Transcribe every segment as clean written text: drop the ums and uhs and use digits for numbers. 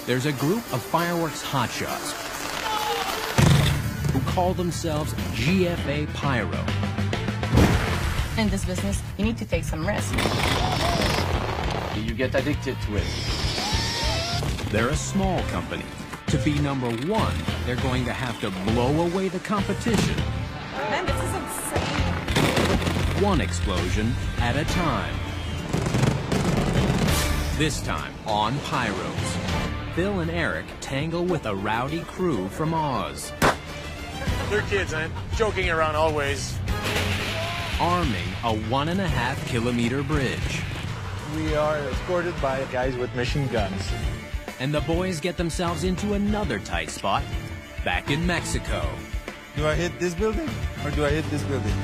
There's a group of fireworks hotshots who call themselves GFA Pyro. In this business, you need to take some risk. You get addicted to it. They're a small company. To be number one, they're going to have to blow away the competition. Man, this is insane. One explosion at a time. This time on Pyros, Phil and Eric tangle with a rowdy crew from Oz. They're kids, man. Joking around always. Arming a 1.5 kilometer bridge. We are escorted by guys with machine guns. And the boys get themselves into another tight spot back in Mexico. Do I hit this building or do I hit this building?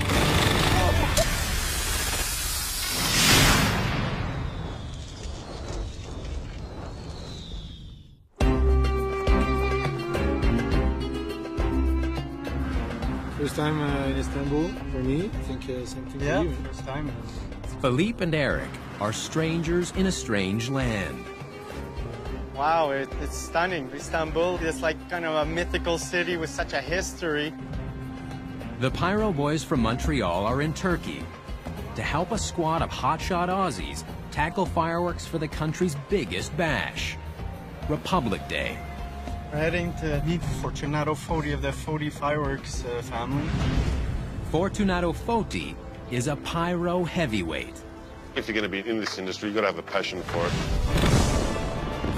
First time in Istanbul for me. I think something for you. First time. Philippe and Eric are strangers in a strange land. Wow, it's stunning. Istanbul is like kind of a mythical city with such a history. The Pyro boys from Montreal are in Turkey to help a squad of hotshot Aussies tackle fireworks for the country's biggest bash, Republic Day. We're heading to meet Fortunato Foti of the Foti Fireworks family. Fortunato Foti is a Pyro heavyweight. If you're going to be in this industry, you've got to have a passion for it.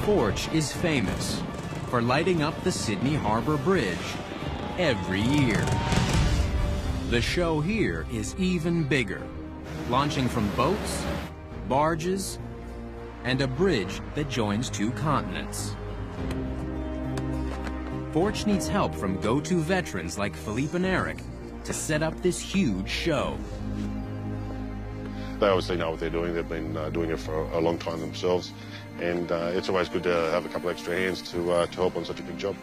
Forge is famous for lighting up the Sydney Harbour Bridge every year. The show here is even bigger, launching from boats, barges, and a bridge that joins two continents. Forge needs help from go-to veterans like Philippe and Eric to set up this huge show. They obviously know what they're doing. They've been doing it for a long time themselves. And it's always good to have a couple extra hands to help on such a big job.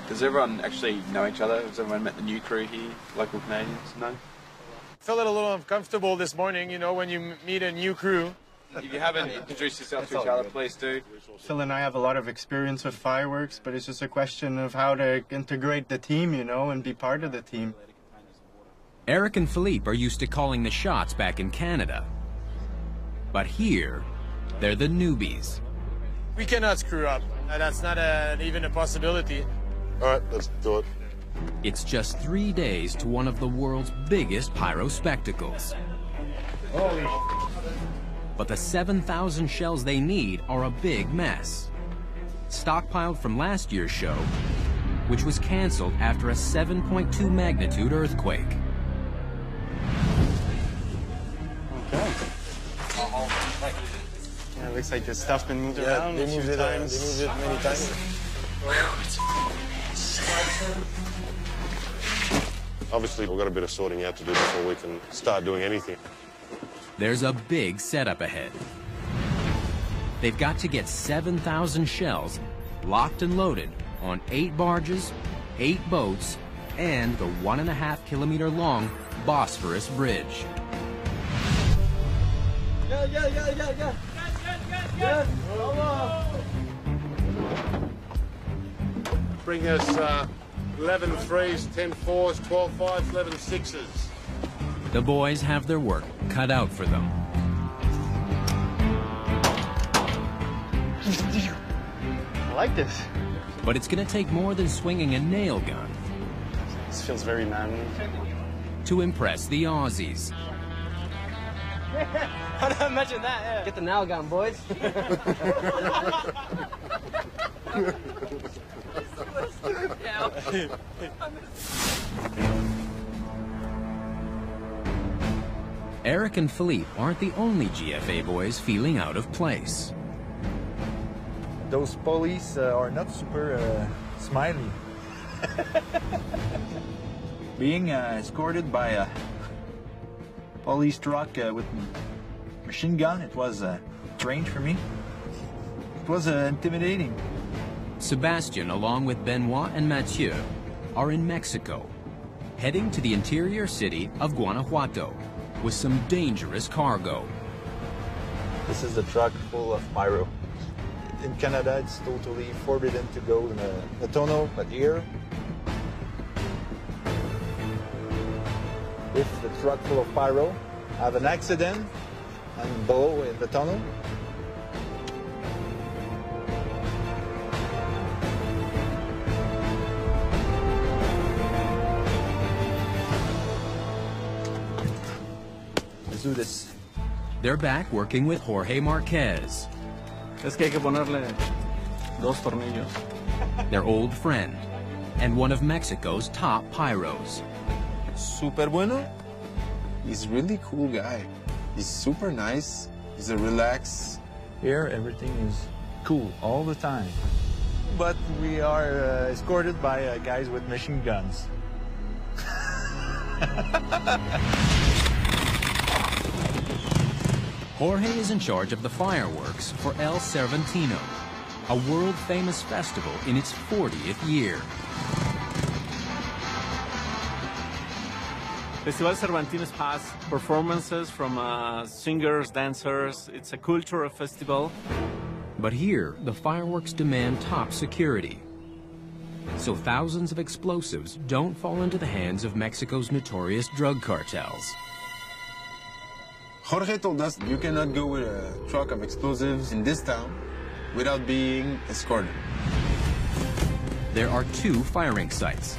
Does everyone actually know each other? Has everyone met the new crew here, local Canadians? No? Felt a little uncomfortable this morning, you know, when you meet a new crew. If you haven't introduced yourself to each other, please do. Phil and I have a lot of experience with fireworks, but it's just a question of how to integrate the team, you know, and be part of the team. Eric and Philippe are used to calling the shots back in Canada. But here, they're the newbies. We cannot screw up. That's not even a possibility. All right, let's do it. It's just 3 days to one of the world's biggest pyro spectacles. Holy. But the 7,000 shells they need are a big mess. Stockpiled from last year's show, which was canceled after a 7.2 magnitude earthquake. Okay. Yeah, it looks like the stuff's been moved around a few times. They moved it many times. Obviously, we've got a bit of sorting out to do before we can start doing anything. There's a big setup ahead. They've got to get 7,000 shells locked and loaded on 8 barges, 8 boats, and the 1.5 kilometer long Bosphorus Bridge. Bring us 11 threes, 10 fours, 12 fives, 11 sixes. The boys have their work cut out for them. I like this. But it's going to take more than swinging a nail gun This feels very manly. to impress the Aussies. Imagine that, yeah. Get the nail gun, boys. Eric and Philippe aren't the only GFA boys feeling out of place. Those police are not super smiley. Being escorted by a police truck with machine gun, it was strange for me. It was intimidating. Sebastian, along with Benoit and Mathieu, are in Mexico, heading to the interior city of Guanajuato with some dangerous cargo. This is a truck full of pyro. in Canada, it's totally forbidden to go in a tunnel, but here, if the truck full of pyro have an accident and below in the tunnel, let's do this. They're back working with Jorge Marquez, Es que hay que ponerle 2 tornillos. their old friend, and one of Mexico's top pyros. Super bueno. He's a really cool guy. He's super nice. He's a relaxed. Here, everything is cool all the time. But we are escorted by guys with machine guns. Jorge is in charge of the fireworks for El Cervantino, a world-famous festival in its 40th year. Festival Cervantino has performances from singers, dancers. It's a cultural festival. But here, the fireworks demand top security. So thousands of explosives don't fall into the hands of Mexico's notorious drug cartels. Jorge told us you cannot go with a truck of explosives in this town without being escorted. There are 2 firing sites,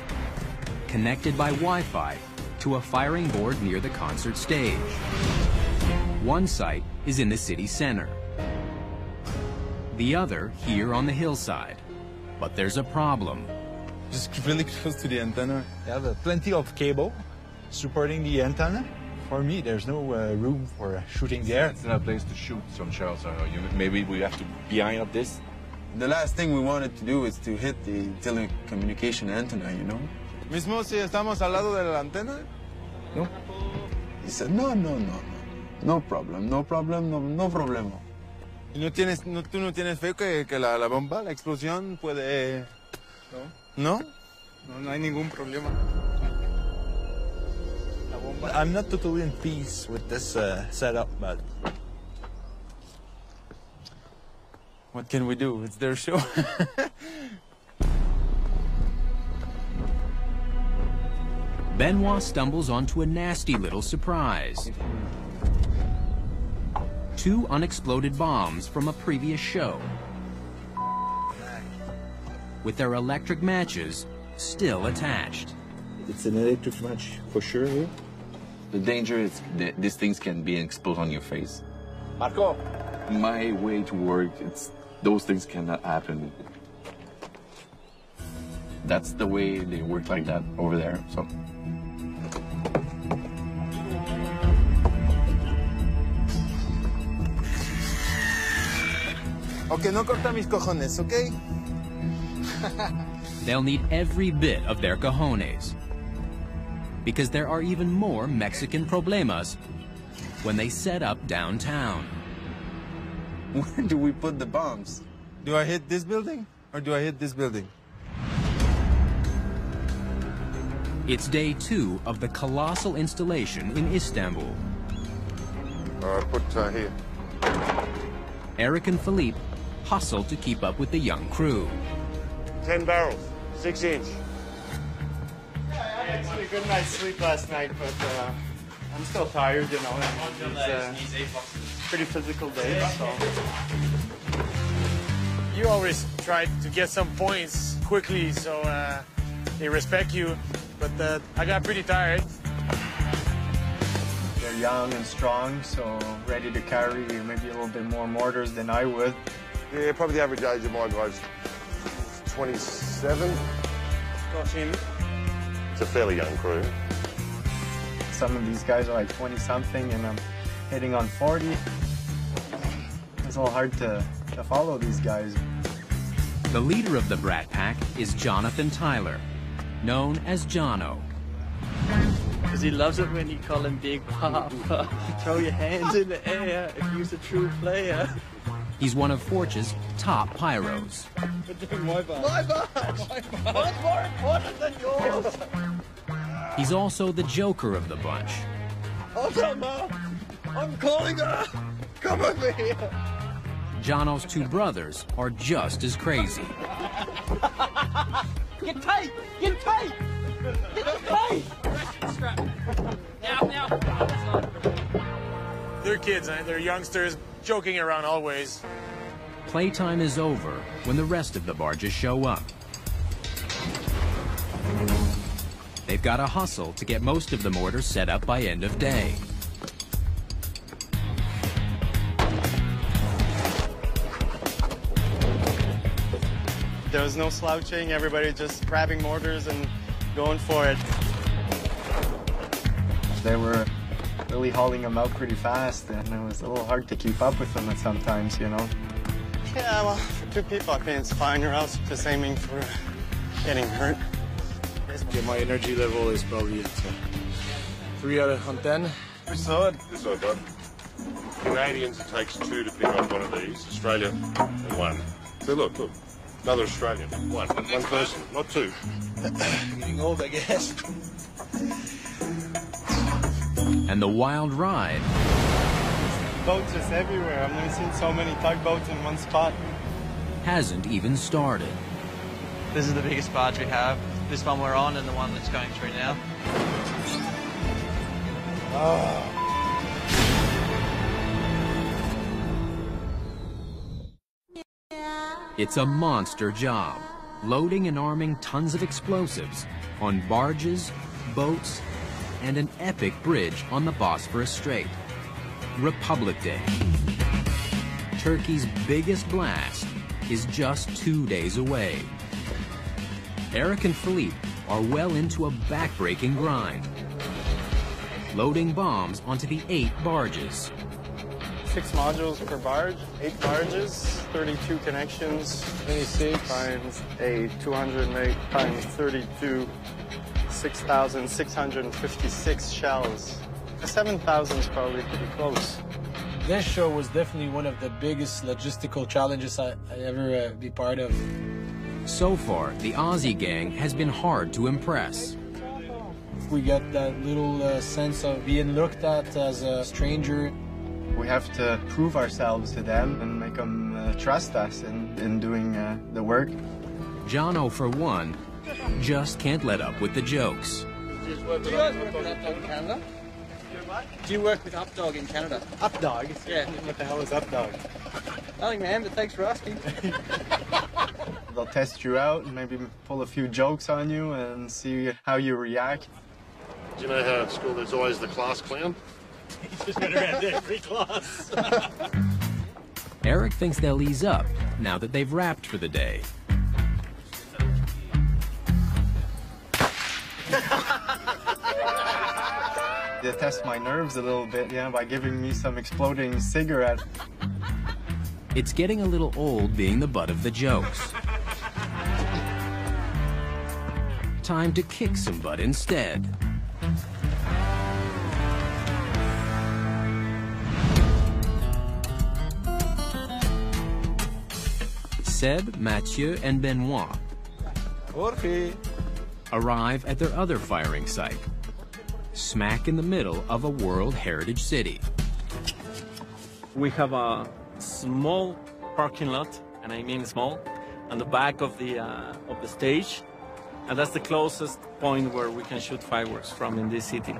connected by Wi-Fi to a firing board near the concert stage. One site is in the city center, the other here on the hillside. But there's a problem. Just really close to the antenna. You have plenty of cable supporting the antenna. For me, there's no room for shooting there. It's not a place to shoot some shells. Maybe we have to be behind of this. The last thing we wanted to do is to hit the telecommunication antenna, you know? Mismo si estamos al lado de la antena? No. He said, no. No problem, no problema. ¿Y tú no tienes fe que la bomba, la explosión puede...? No. ¿No? No hay ningún problema. I'm not totally in peace with this setup, but what can we do? It's their show. Benoit stumbles onto a nasty little surprise. 2 unexploded bombs from a previous show, with their electric matches still attached. It's an electric match for sure. Yeah? The danger is that these things can be explode on your face. Marco. My way to work, those things cannot happen. That's the way they work like that over there. So. Okay, no corta mis cojones, okay? They'll need every bit of their cojones, because there are even more Mexican problemas when they set up downtown. Where do we put the bombs? Do I hit this building or do I hit this building? It's day 2 of the colossal installation in Istanbul. Put here. Eric and Philippe hustle to keep up with the young crew. 10 barrels, 6 inch. I had a good night's sleep last night, but I'm still tired, you know. It's a pretty physical day, so. You always try to get some points quickly, so they respect you. But I got pretty tired. They're young and strong, so ready to carry maybe a little bit more mortars than I would. Yeah, probably the average age of my guys, 27. Gosh, It's a fairly young crew. some of these guys are like 20-something, and I'm hitting on 40. It's a little hard to follow these guys. The leader of the Brat Pack is Jonathan Tyler, known as Jono. Because he loves it when you call him Big Papa. Throw your hands in the air if he's a true player. He's one of Forge's top pyros. My bad! What's more important than yours? He's also the joker of the bunch. Oh, no, I'm calling her! Come over here! Jono's two brothers are just as crazy. Get tight! Get tight! Get tight! Now. They're kids, they're youngsters, joking around always. Playtime is over when the rest of the barges show up. They've got to hustle to get most of the mortars set up by end of day. There was no slouching, everybody just grabbing mortars and going for it. They were really hauling them out pretty fast, and it was a little hard to keep up with them at sometimes, you know. Yeah, well, for two people, I think it's fine, or else just aiming for getting hurt. Yeah, my energy level is probably at 3 out of 10. This side, bud. Canadians, it takes 2 to pick up one of these. Australia, and 1. So look. Another Australian. One person, not 2. Getting old, I guess. And the wild ride. Boats just everywhere. I've never seen so many tugboats in one spot. Hasn't even started. This is the biggest barge we have. This one we're on and the one that's going through now. Oh. It's a monster job, loading and arming tons of explosives on barges, boats, and an epic bridge on the Bosphorus Strait. Republic Day. Turkey's biggest blast is just 2 days away. Eric and Philippe are well into a back-breaking grind, loading bombs onto the 8 barges. 6 modules per barge, 8 barges, 32 connections, 26 times 8, 208 times 32, 6,656 shells. 7,000 is probably pretty close. This show was definitely one of the biggest logistical challenges I ever be part of. So far, the Aussie gang has been hard to impress. We got that little sense of being looked at as a stranger. We have to prove ourselves to them and make them trust us in doing the work. Jono, for one, just can't let up with the jokes. Do you guys work with Updog in Canada? Do you work with Updog in Canada? Updog? Yeah. What the hell is Updog? Nothing, man, but thanks for asking. They'll test you out and maybe pull a few jokes on you and see how you react. Do you know how at school there's always the class clown? He's just been around every class. Eric thinks they'll ease up now that they've wrapped for the day. They test my nerves a little bit, yeah, by giving me some exploding cigarette. It's getting a little old being the butt of the jokes. Time to kick some butt instead. Seb, Mathieu, and Benoit arrive at their other firing site, smack in the middle of a World Heritage City. We have a small parking lot, and I mean small, on the back of the stage, and that's the closest point where we can shoot fireworks from in this city.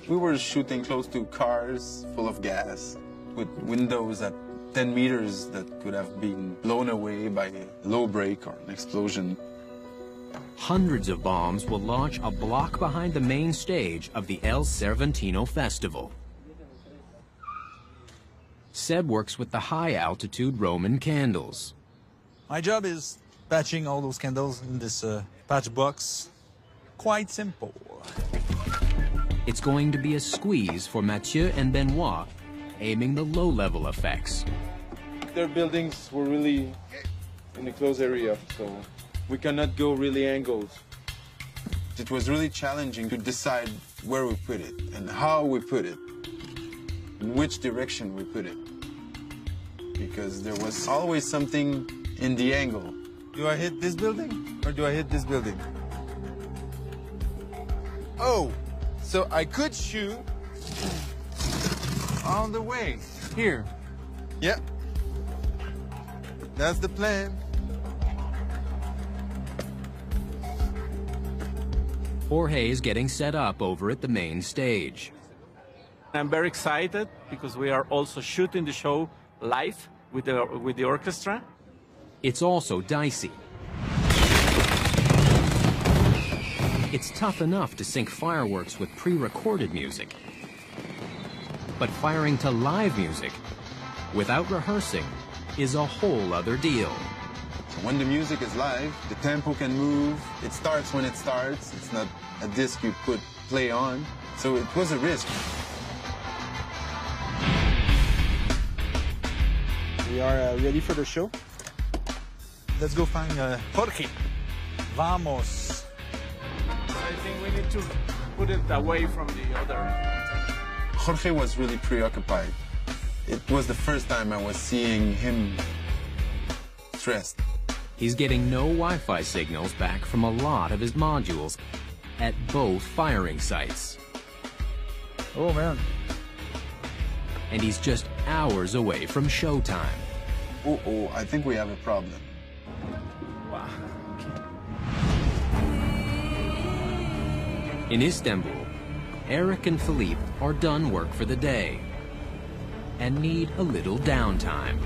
We were shooting close to cars full of gas, with windows at 10 meters that could have been blown away by a low break or an explosion. Hundreds of bombs will launch a block behind the main stage of the El Cervantino Festival. Seb works with the high-altitude Roman candles. My job is patching all those candles in this patch box. Quite simple. It's going to be a squeeze for Mathieu and Benoit, aiming the low-level effects. Their buildings were really in a close area, so we cannot go really angled. It was really challenging to decide where we put it and how we put it, in which direction we put it, because there was always something in the angle. Do I hit this building or do I hit this building? Oh, so I could shoot all the way here. Yeah. That's the plan. Jorge is getting set up over at the main stage. I'm very excited because we are also shooting the show live with the orchestra. It's also dicey. It's tough enough to sync fireworks with pre-recorded music. But firing to live music without rehearsing is a whole other deal. So when the music is live, the tempo can move. It starts when it starts. It's not a disc you put play on. So it was a risk. We are ready for the show. Let's go find Jorge. Vamos. I think we need to put it away from the other. Jorge was really preoccupied. It was the first time I was seeing him stressed. He's getting no Wi-Fi signals back from a lot of his modules at both firing sites. Oh, man. And he's just hours away from showtime. Oh, I think we have a problem. Wow. In Istanbul, Eric and Philippe are done work for the day and need a little downtime.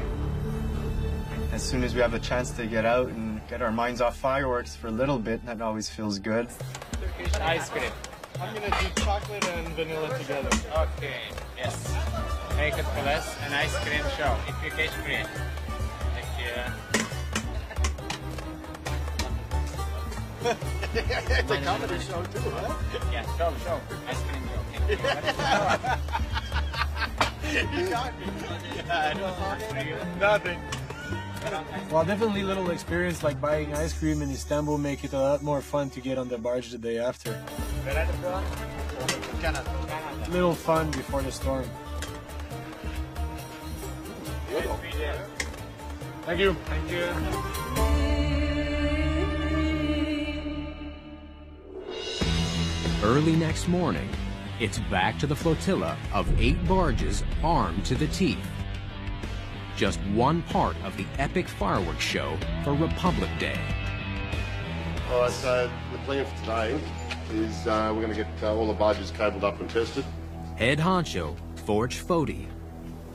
As soon as we have a chance to get out and get our minds off fireworks for a little bit, that always feels good. Turkish ice cream. I'm gonna do chocolate and vanilla together. Okay, yes. Make it for us an ice cream show. If you catch free. Thank you. It's a comedy show too, huh? Yeah, show. Ice cream show. You got me. Yeah, I know. Nothing. Well, definitely little experience like buying ice cream in Istanbul make it a lot more fun to get on the barge the day after. Canada. Little fun before the storm. Thank you. Thank you. Early next morning, it's back to the flotilla of 8 barges armed to the teeth. Just one part of the epic fireworks show for Republic Day. All right, so the plan for today is we're going to get all the barges cabled up and tested. Head honcho, Forge Foti,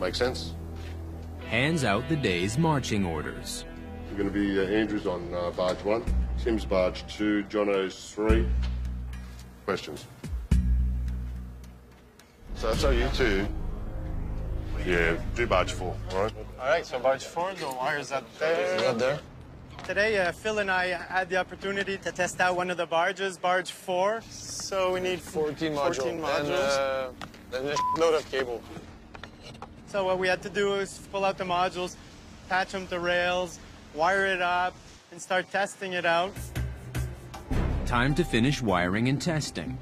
Make sense? hands out the day's marching orders. We're going to be Andrews on barge 1, Tim's barge 2, Jono's 3. Questions? So that's how you two. Yeah, do barge 4, all right? All right, so barge 4, the wire's up there. Is that there? Today, Phil and I had the opportunity to test out one of the barges, barge 4. So we need 14 modules. And a load of cable. So what we had to do is pull out the modules, attach them to rails, wire it up, and start testing it out. Time to finish wiring and testing.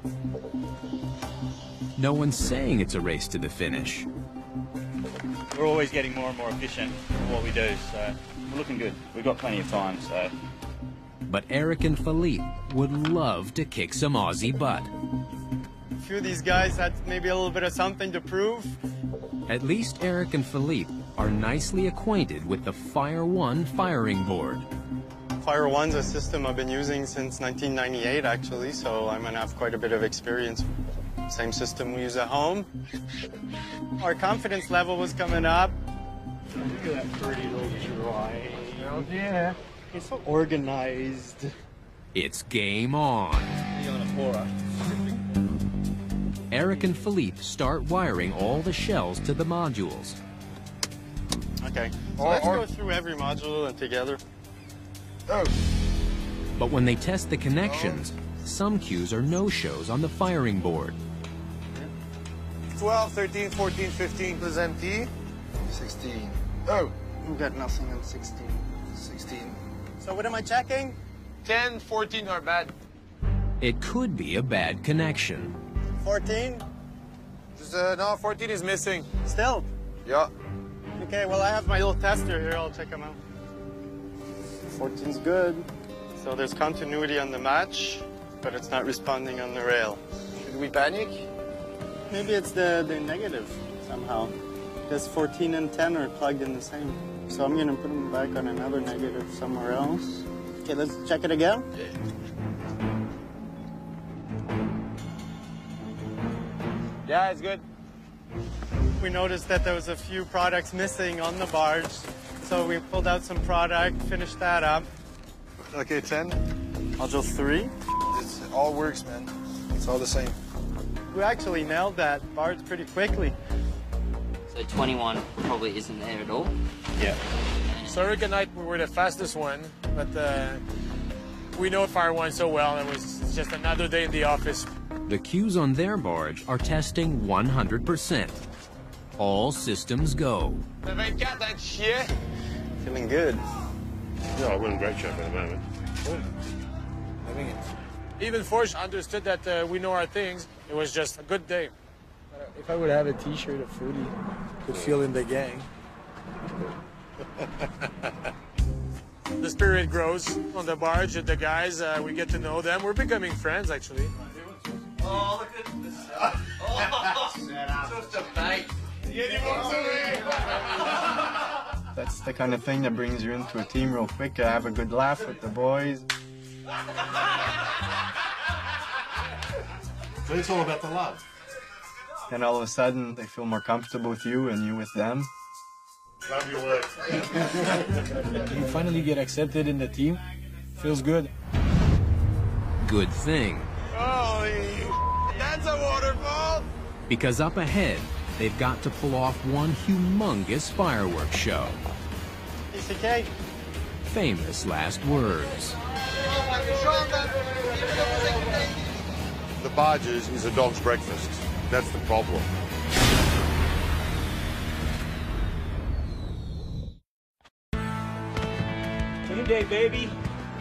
No one's saying it's a race to the finish. We're always getting more and more efficient in what we do, so we're looking good. We've got plenty of time, so. But Eric and Philippe would love to kick some Aussie butt. A few of these guys had maybe a little bit of something to prove. At least Eric and Philippe are nicely acquainted with the Fire 1 firing board. Pyro 1's a system I've been using since 1998, actually, so I'm gonna have quite a bit of experience. Same system we use at home. Our confidence level was coming up. Look at that pretty little dry. Oh, yeah. It's so organized. It's game on. Eric and Philippe start wiring all the shells to the modules. Okay, so let's go through every module together. Oh. But when they test the connections, some cues are no-shows on the firing board. 12, 13, 14, 15 plus empty. 16. Oh. We got nothing on 16. 16. So what am I checking? 10, 14 are bad. It could be a bad connection. 14? No, 14 is missing. Still? Yeah. Okay, well I have my little tester here, I'll check them out. 14's good. So there's continuity on the match, but it's not responding on the rail. Should we panic? Maybe it's the negative somehow, because 14 and 10 are plugged in the same. So I'm gonna put them back on another negative somewhere else. Okay, let's check it again. Yeah, it's good. We noticed that there was a few products missing on the barge, so we pulled out some product, finished that up. Okay, 10. I'll do 3. It all works, man. It's all the same. We actually nailed that barge pretty quickly. So 21 probably isn't there at all. Yeah. So Rick and I, we were the fastest one, but we know Fire One so well, it's just another day in the office. The queues on their barge are testing 100%. All systems go. Feeling good. Yeah, we're in great shape at the moment. Even Forge understood that we know our things. It was just a good day. If I would have a T-shirt of Foodie, could feel in the gang. The spirit grows on the barge. The guys, we get to know them. We're becoming friends, actually. Oh, look at this. Just a bait. That's the kind of thing that brings you into a team real quick. Have a good laugh with the boys. But it's all about the love. And all of a sudden, they feel more comfortable with you and you with them. Love your work. You finally get accepted in the team. Feels good. Good thing. Holy, that's a waterfall! Because up ahead, they've got to pull off one humongous fireworks show. Piece of cake. Famous last words. The barges is a dog's breakfast. That's the problem. Game day, baby.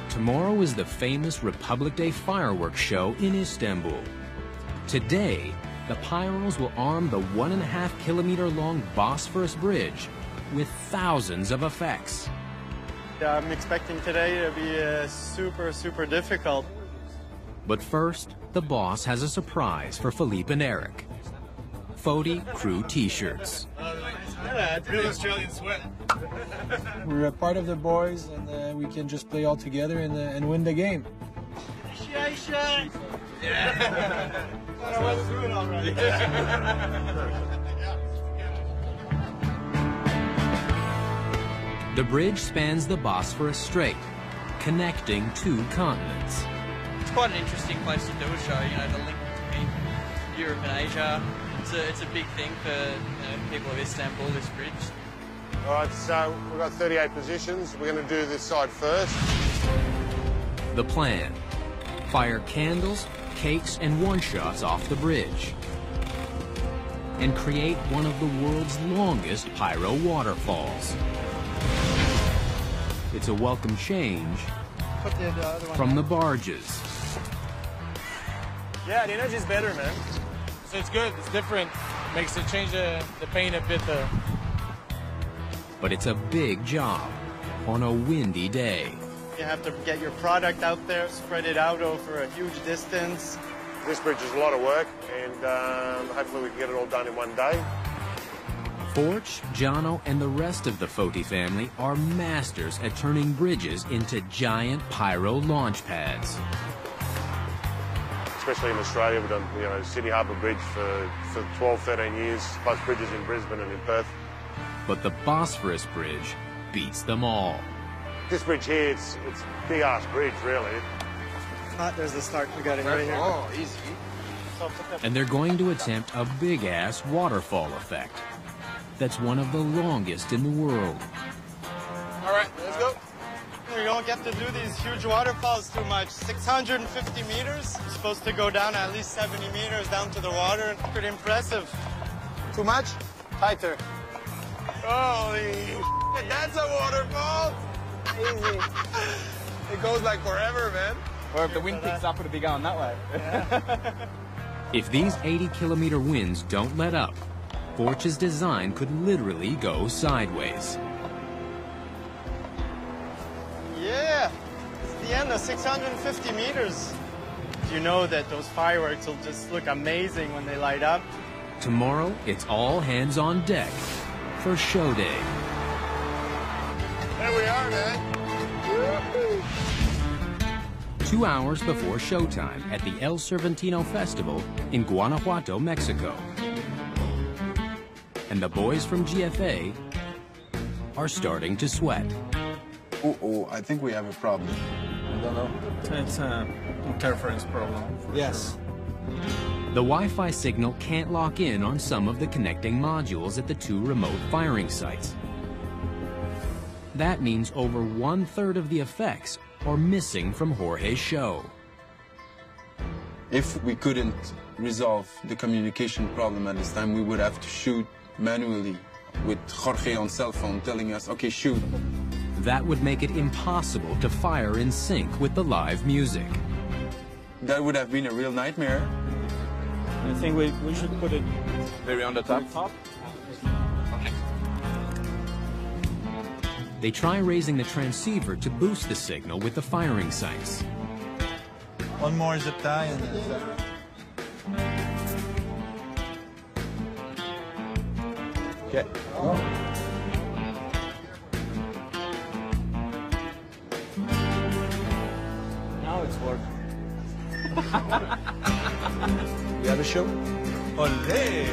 Tomorrow is the famous Republic Day fireworks show in Istanbul. Today, the Pyros will arm the 1.5-kilometer-long Bosphorus Bridge with thousands of effects. Yeah, I'm expecting today to be super difficult. But first, the boss has a surprise for Philippe and Eric. Foti crew t-shirts. Real Australian sweat. We're a part of the boys, and we can just play all together and win the game. Yeah. I was doing already. The bridge spans the Bosphorus Strait, connecting 2 continents. It's quite an interesting place to do a show, you know, the link between Europe and Asia. It's a big thing for people of Istanbul, this bridge. All right, so we've got 38 positions. We're going to do this side first. The plan: fire candles, cakes, and one-shots off the bridge, and create one of the world's longest pyro waterfalls. It's a welcome change from the barges. Yeah, the energy's better, man. So it's good, it's different. Makes it change the paint a bit. But it's a big job on a windy day. You have to get your product out there, spread it out over a huge distance. This bridge is a lot of work, and hopefully we can get it all done in one day. Forge, Jono, and the rest of the Foti family are masters at turning bridges into giant pyro launch pads. Especially in Australia, we've done Sydney Harbour Bridge for 12, 13 years, plus bridges in Brisbane and in Perth. But the Bosphorus Bridge beats them all. This bridge here, it's a big-ass bridge, really. There's the start. We got it right here. Oh, easy. And they're going to attempt a big-ass waterfall effect. That's one of the longest in the world. All right, let's go. We don't get to do these huge waterfalls too much. 650 meters. You're supposed to go down at least 70 meters down to the water. Pretty impressive. Too much? Tighter. Holy, that's a waterfall! Easy. It goes like forever, man. Or if the wind picks up, it'll be going that way. Yeah. If these 80-kilometer winds don't let up, Forge's design could literally go sideways. Yeah, it's the end of 650 meters. You know that those fireworks will just look amazing when they light up. Tomorrow, it's all hands on deck for show day. start, eh? 2 hours before showtime at the El Cervantino Festival in Guanajuato, Mexico. And the boys from GFA are starting to sweat. Oh, I think we have a problem. I don't know. It's an interference problem. Yes. The Wi-Fi signal can't lock in on some of the connecting modules at the 2 remote firing sites. That means over 1/3 of the effects are missing from Jorge's show. If we couldn't resolve the communication problem at this time, we would have to shoot manually with Jorge on cell phone telling us, okay, shoot. That would make it impossible to fire in sync with the live music. That would have been a real nightmare. I think we should put it Very on the top. They try raising the transceiver to boost the signal with the firing sights. One more zip tie and then... Okay. Now it's working. You have a show? Olé!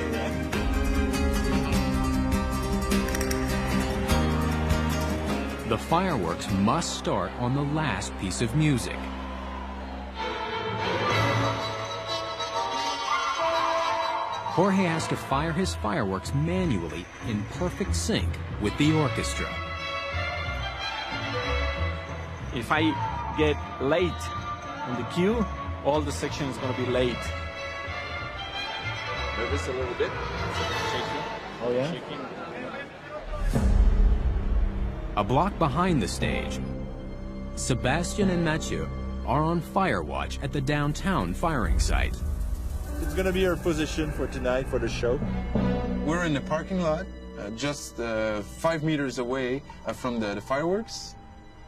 The fireworks must start on the last piece of music. Jorge has to fire his fireworks manually in perfect sync with the orchestra. If I get late on the cue, all the section is going to be late. Nervous a little bit. Shaking. Oh, yeah? Shaking. A block behind the stage, Sebastian and Mathieu are on fire watch at the downtown firing site. It's gonna be our position for tonight for the show. We're in the parking lot, just 5 meters away from the fireworks.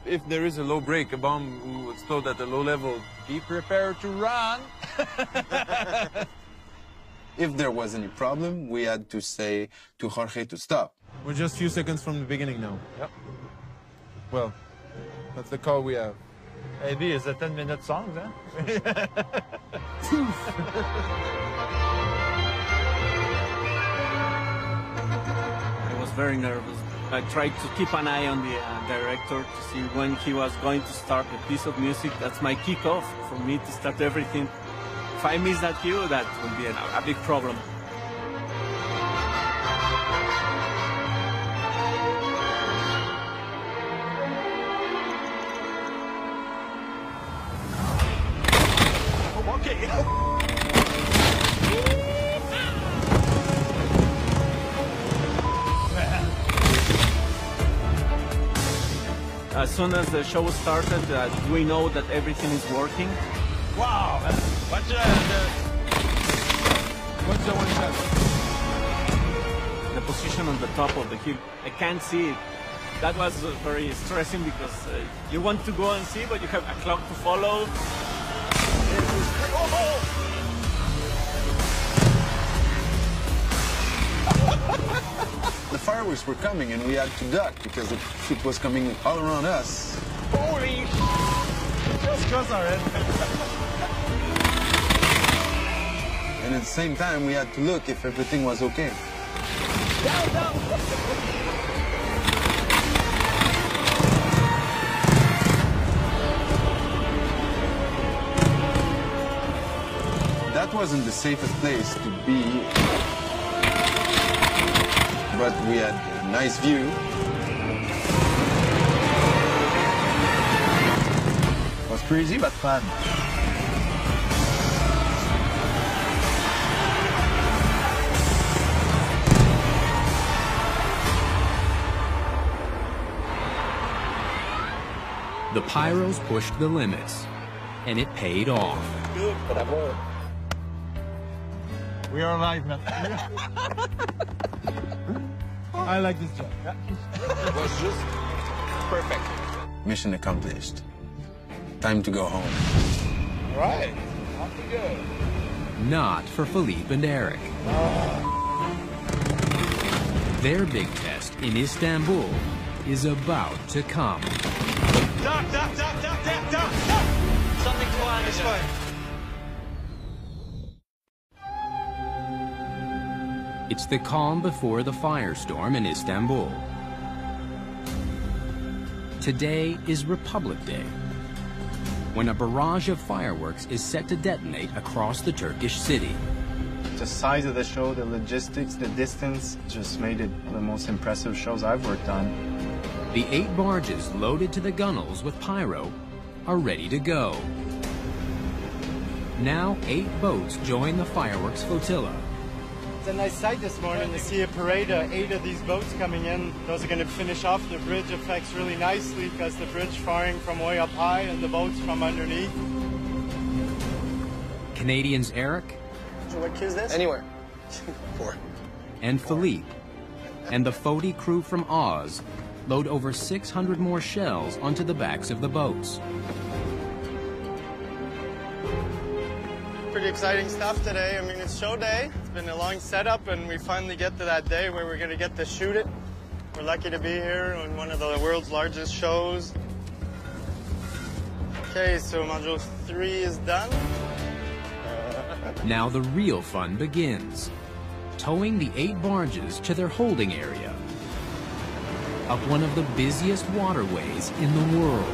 If there is a low break, a bomb will explode at a low level. Be prepared to run. If there was any problem, we had to say to Jorge to stop. We're just a few seconds from the beginning now. Yep. Well, that's the call we have. Maybe it's a 10-minute song, huh? I was very nervous. I tried to keep an eye on the director to see when he was going to start a piece of music. That's my kickoff for me to start everything. If I miss that cue, that would be a big problem. As soon as the show started, we know that everything is working. Wow! What's the one shot? The position on the top of the hill, I can't see it. That was very stressing because you want to go and see, but you have a clock to follow. The fireworks were coming and we had to duck because it was coming all around us. Holy just cross our head. And at the same time, we had to look if everything was okay. Down, down. That wasn't the safest place to be, but we had a nice view. It was crazy but fun. The Pyros pushed the limits, and it paid off. Bravo. We are alive, man. I like this job. It was just perfect. Mission accomplished. Time to go home. All right, off we go. Not for Philippe and Eric. Their big test in Istanbul is about to come. Duck, duck, duck, duck, duck, duck, duck! Something's flying this way. It's the calm before the firestorm in Istanbul. Today is Republic Day, when a barrage of fireworks is set to detonate across the Turkish city. The size of the show, the logistics, the distance, just made it the most impressive shows I've worked on. The 8 barges loaded to the gunnels with pyro are ready to go. Now 8 boats join the fireworks flotilla. It's a nice sight this morning to see a parade of 8 of these boats coming in. Those are going to finish off the bridge effects really nicely because the bridge firing from way up high and the boats from underneath. Canadians Eric. So what kid is this? Anywhere. 4. And Philippe, and the Foti crew from Oz load over 600 more shells onto the backs of the boats. Pretty exciting stuff today. I mean, it's show day. It's been a long setup, and we finally get to that day where we're going to get to shoot it. We're lucky to be here on one of the world's largest shows. Okay, so module 3 is done. Now the real fun begins, towing the 8 barges to their holding area, up one of the busiest waterways in the world.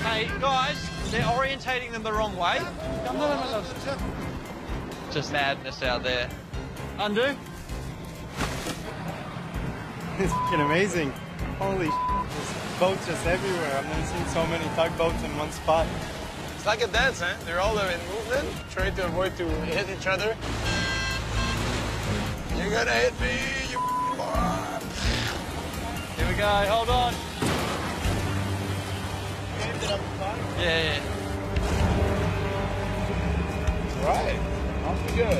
Hey, guys, they're orientating them the wrong way. No. Just madness out there. Undo. It's fucking amazing. Holy shit, there's boats just everywhere. I've never seen so many tugboats in one spot. It's like a dance, huh? They're all in movement, trying to avoid to hit each other. You're gonna hit me, you moron. Here we go, hold on. Yeah. Right, off we go.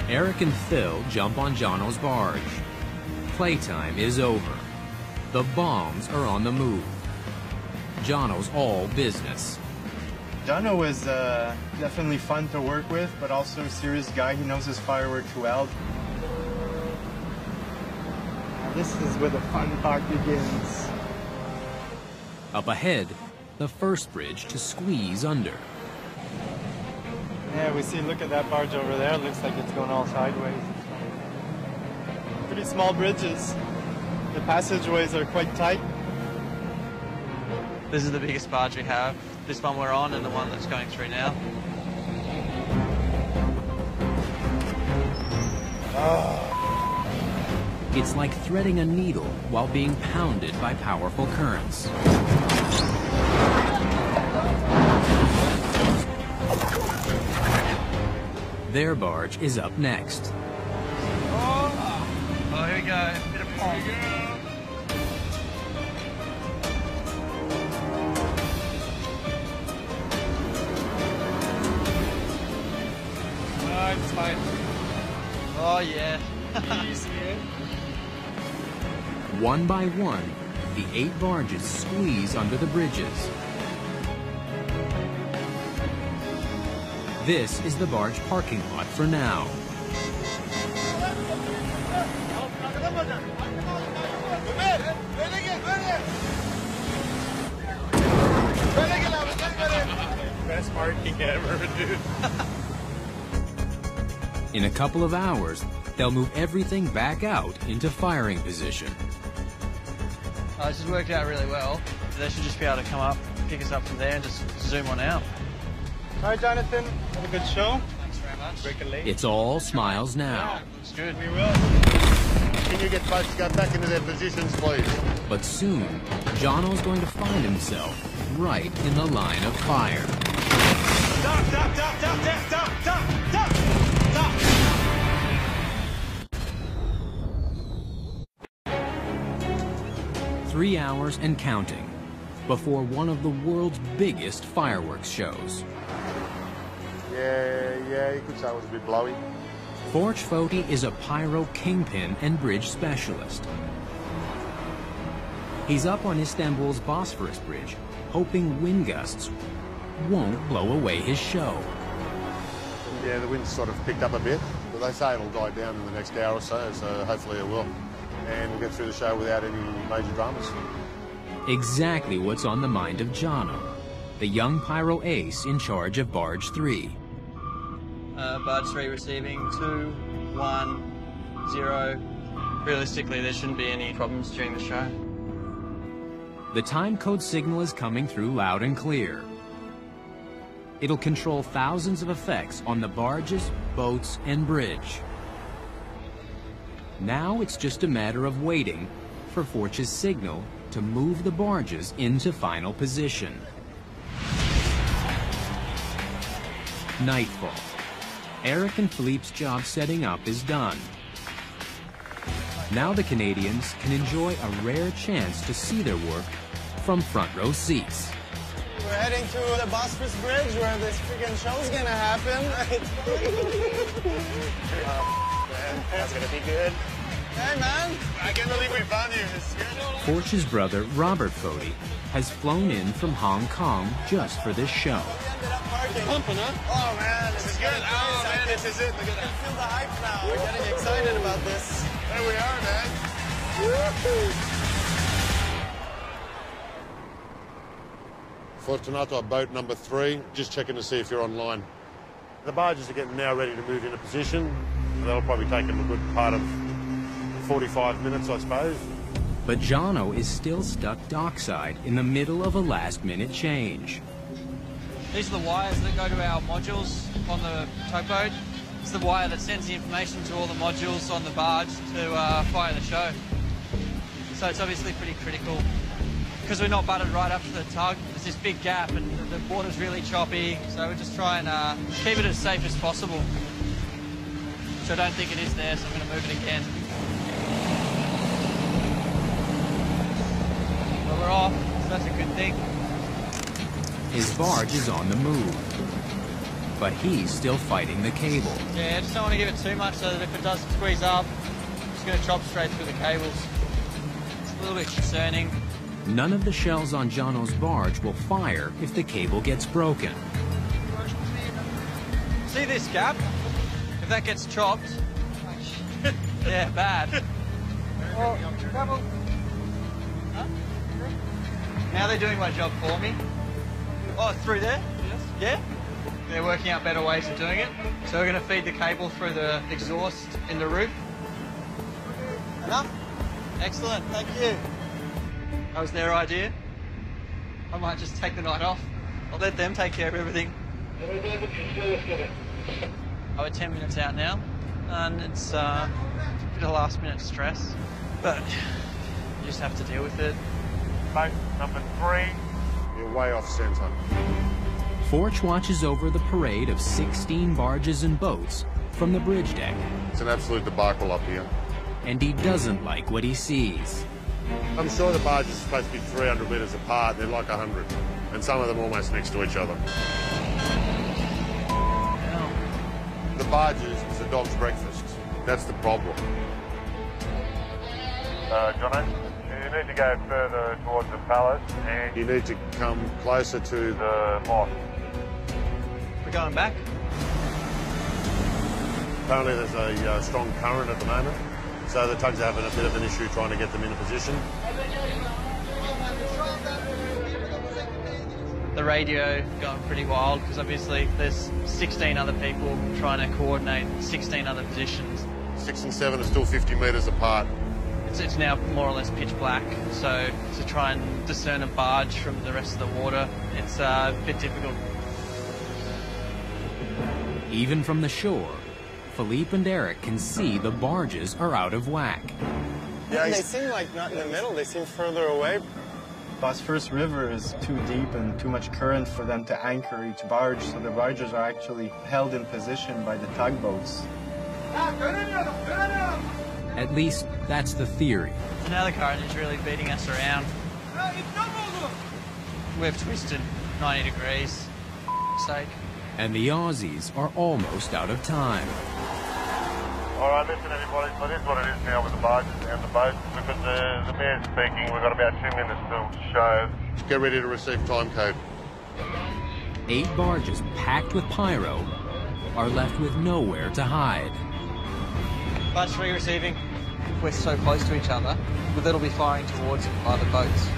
Eric and Phil jump on Jono's barge. Playtime is over. The bombs are on the move. Jono's all business. Jono was definitely fun to work with, but also a serious guy. He knows his fireworks well. This is where the fun part begins. Up ahead, the first bridge to squeeze under. Yeah, we see, look at that barge over there. It looks like it's going all sideways. Pretty small bridges. The passageways are quite tight. This is the biggest barge we have. This one we're on and the one that's going through now. It's like threading a needle while being pounded by powerful currents. Their barge is up next. Oh, here we go. Bit of pong. It's fine. Oh, yeah. One by one, the 8 barges squeeze under the bridges. This is the barge parking lot for now. Best parking ever, dude. In a couple of hours, they'll move everything back out into firing position. This has worked out really well. They should just be able to come up, pick us up from there and just zoom on out. All right, Jonathan, have a good show. Thanks very much. Break a leg. It's all smiles now. Looks good. We will. Can you get got back into their positions, please? But soon, Jono's going to find himself right in the line of fire. Duck, duck, duck, duck, duck, duck, duck, duck, duck. 3 hours and counting before one of the world's biggest fireworks shows. Yeah, you could say it was a bit blowy. Forge Foti is a pyro kingpin and bridge specialist. He's up on Istanbul's Bosphorus Bridge, hoping wind gusts won't blow away his show. Yeah, the wind's sort of picked up a bit, but they say it'll die down in the next hour or so, so hopefully it will. And we'll get through the show without any major dramas. Exactly what's on the mind of Jono, the young Pyro ace in charge of Barge 3. Barge 3 receiving 2, 1, 0. Realistically, there shouldn't be any problems during the show. The time code signal is coming through loud and clear. It'll control thousands of effects on the barges, boats, and bridge. Now it's just a matter of waiting for Forch's signal to move the barges into final position. Nightfall. Eric and Philippe's job setting up is done. Now the Canadians can enjoy a rare chance to see their work from front row seats. We're heading to the Bosphorus Bridge where this freaking show's gonna happen. Man, that's gonna be good. Hey man, I can't believe we found you. It's good. Forch's brother, Robert Fody, has flown in from Hong Kong just for this show. Pumping, huh? Oh man, this is good. Oh man, this is it. Look at that. I can feel the hype now. We're getting excited about this. There we are, man. Woo-hoo. Fortunato, boat number 3, just checking to see if you're online. The barges are getting now ready to move into position. That'll probably take them a good part of 45 minutes, I suppose. But Jono is still stuck dockside in the middle of a last-minute change. These are the wires that go to our modules on the tugboat. It's the wire that sends the information to all the modules on the barge to fire the show. So it's obviously pretty critical. Because we're not butted right up to the tug, there's this big gap and the water's really choppy, so we just try and keep it as safe as possible. Which I don't think it is there, so I'm going to move it again. But we're off, so that's a good thing. His barge is on the move, but he's still fighting the cable. Yeah, I just don't want to give it too much so that if it does squeeze up, it's going to chop straight through the cables. It's a little bit concerning. None of the shells on Jono's barge will fire if the cable gets broken. See this gap? If that gets chopped, yeah, bad. Oh, huh? Now they're doing my job for me. Oh, through there? Yes. Yeah? They're working out better ways of doing it. So we're going to feed the cable through the exhaust in the roof. Enough? Excellent, thank you. That was their idea. I might just take the night off. I'll let them take care of everything. We're 10 minutes out now, and it's a bit of last-minute stress, but you just have to deal with it. Boat number 3, you're way off centre. Forch watches over the parade of 16 barges and boats from the bridge deck. It's an absolute debacle up here. And he doesn't like what he sees. I'm sure the barges are supposed to be 300 metres apart. They're like 100, and some of them almost next to each other. The barges is a dog's breakfast. That's the problem. Jono, you need to go further towards the palace and you need to come closer to the mosque. We're going back? Apparently there's a strong current at the moment, so the tugs are having a bit of an issue trying to get them into position. The radio going pretty wild because obviously there's 16 other people trying to coordinate 16 other positions. 6 and 7 are still 50 metres apart. It's now more or less pitch black, so to try and discern a barge from the rest of the water, it's a bit difficult. Even from the shore, Philippe and Eric can see the barges are out of whack. Yeah, they seem like not in the middle, they seem further away. Bosphorus River is too deep and too much current for them to anchor each barge, so the barges are actually held in position by the tugboats. At least that's the theory. So now the current is really beating us around. We've twisted 90 degrees, for sake. And the Aussies are almost out of time. All right, listen everybody, so this is what it is now with the barges and the boats. Because the mayor's speaking, we've got about 2 minutes to show. Get ready to receive time code. 8 barges packed with pyro are left with nowhere to hide. Barge 3 receiving. We're so close to each other, but that'll be firing towards other boats.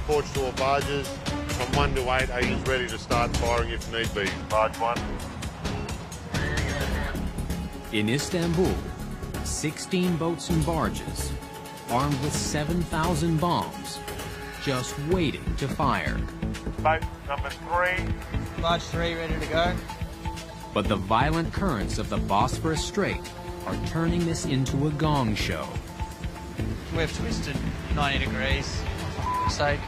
Porch to all barges. From 1 to 8, are you ready to start firing if need be? Barge 1. In Istanbul, 16 boats and barges, armed with 7,000 bombs, just waiting to fire. Boat number 3. Barge 3 ready to go. But the violent currents of the Bosphorus Strait are turning this into a gong show. We've twisted 90 degrees. Mistake.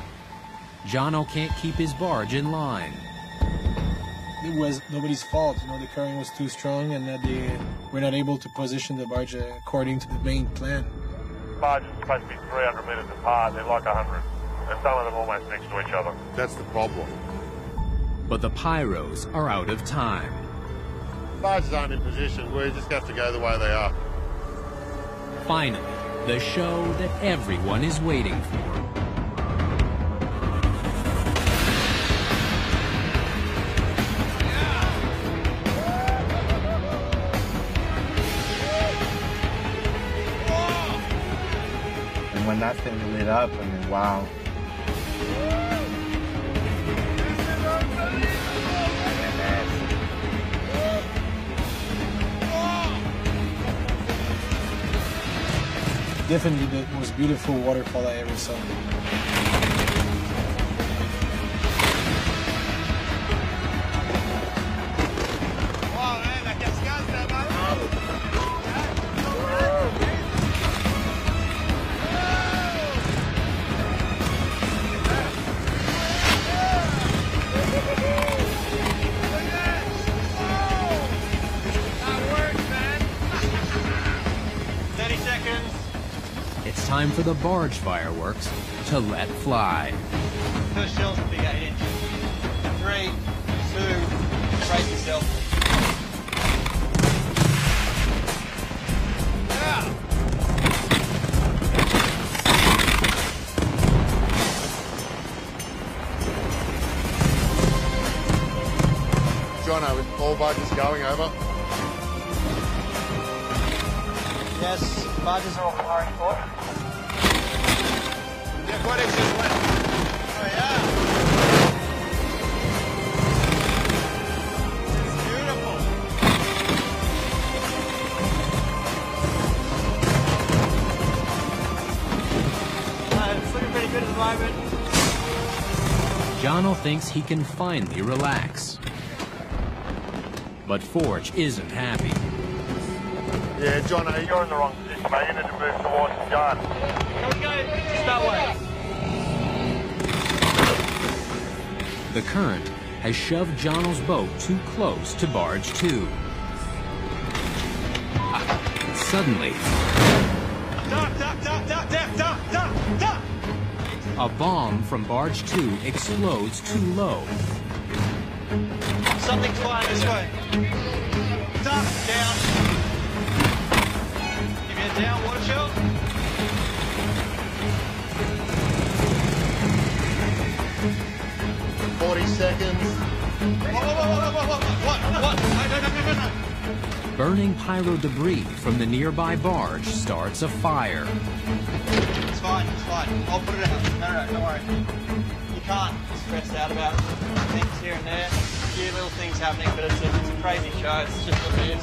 Jono can't keep his barge in line. It was nobody's fault, you know, the current was too strong and that they were not able to position the barge according to the main plan. Barges are supposed to be 300 metres apart, they're like 100, and some of them almost next to each other. That's the problem. But the Pyros are out of time. Barges aren't in position, we just have to go the way they are. Finally, the show that everyone is waiting for. When that thing lit up, I mean, wow. Definitely the most beautiful waterfall I ever saw. It's time for the barge fireworks to let fly. First shell's a big 8-inch. 3, 2, brace yourself. Jono, with all barges going over? Yes, barges are all firing forward. Yeah, quite excellent. Oh, yeah. It's beautiful. It's looking pretty good at the moment. Jono thinks he can finally relax. But Forge isn't happy. Yeah, Jono, you're in the wrong position, mate. You need to move towards the gun. Just that way. The current has shoved Jono's boat too close to barge 2. Suddenly, Duck. a bomb from barge 2 explodes too low. Something's flying this way. Duck, down. Give me a down water shell. What? Burning pyro debris from the nearby barge starts a fire. It's fine. I'll put it out. No, don't worry. You can't stress out about things here and there. A few little things happening, but it's a crazy show. It's just what it is.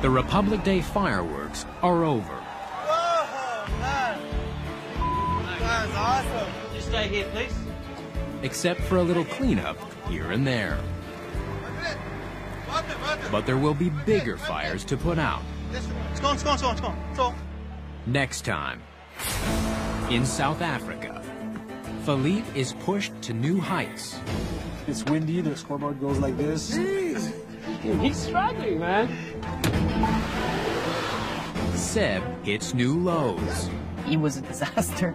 The Republic Day fireworks are over. Whoa, man. That was awesome. Just stay here, please. Except for a little cleanup here and there. But there will be bigger fires to put out. It's gone. Next time, in South Africa, Philippe is pushed to new heights. It's windy, the scoreboard goes like this. Jeez. He's struggling, man. Seb hits new lows. It was a disaster.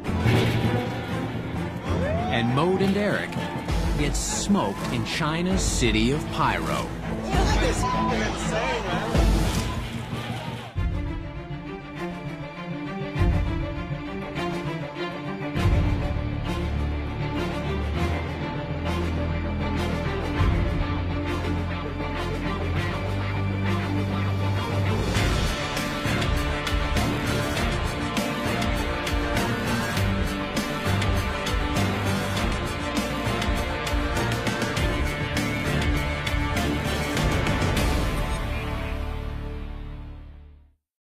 And Mode and Eric gets smoked in China's city of Pyro. This is insane, man.